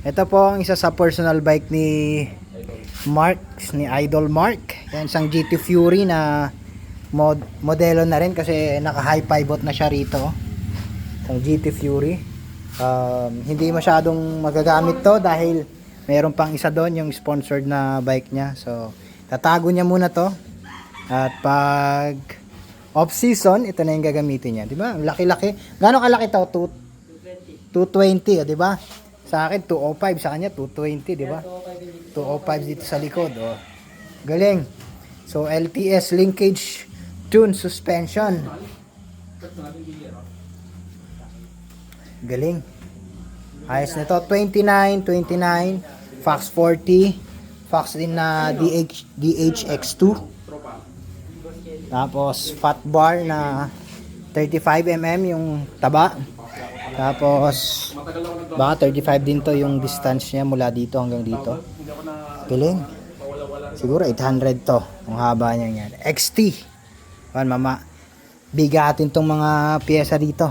Ito po ang isa sa personal bike ni Mark, ni Idol Mark. Yan, isang GT Fury na modelo na rin kasi naka high pivot na siya rito. Isang GT Fury. Hindi masyadong magagamit to dahil meron pang isa doon, yung sponsored na bike niya. So, tatago niya muna to. At pag off season, ito na yung gagamitin niya. Di ba? Laki-laki. Gano'ng kalaki to? 220, di ba? Sa akin 205, sa kanya 220, di ba? 205 dito sa likod, oh. Galing. So LTS linkage tune suspension. Galing. Ayos nito, 29, Fox 40, Fox din na DHX2. Tapos fat bar na 35mm yung taba. Tapos baka 35 din to yung distance niya mula dito hanggang dito. Galing. Siguro 800 to ang haba niya yan. XT. Mama, bigatin tong mga piyesa dito.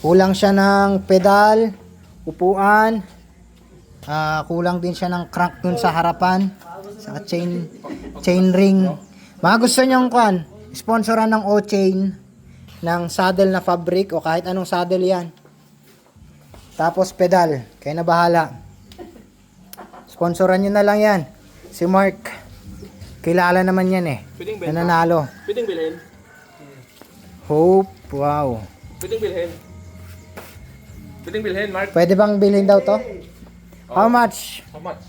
Kulang siya ng pedal, upuan. Kulang din siya ng crank dun sa harapan. Sa chain ring. Mga gusto niyong sponsoran ng O-chain ng saddle na fabric o kahit anong saddle yan. Tapos pedal, kayo na bahala. Sponsoran nyo na lang yan. Si Mark, kilala naman yan eh. Nananalo. Pwedeng bilhin? Hope, wow. Pwedeng bilhin? Pwedeng bilhin, Mark? Pwede bang bilhin daw to? How much? How much?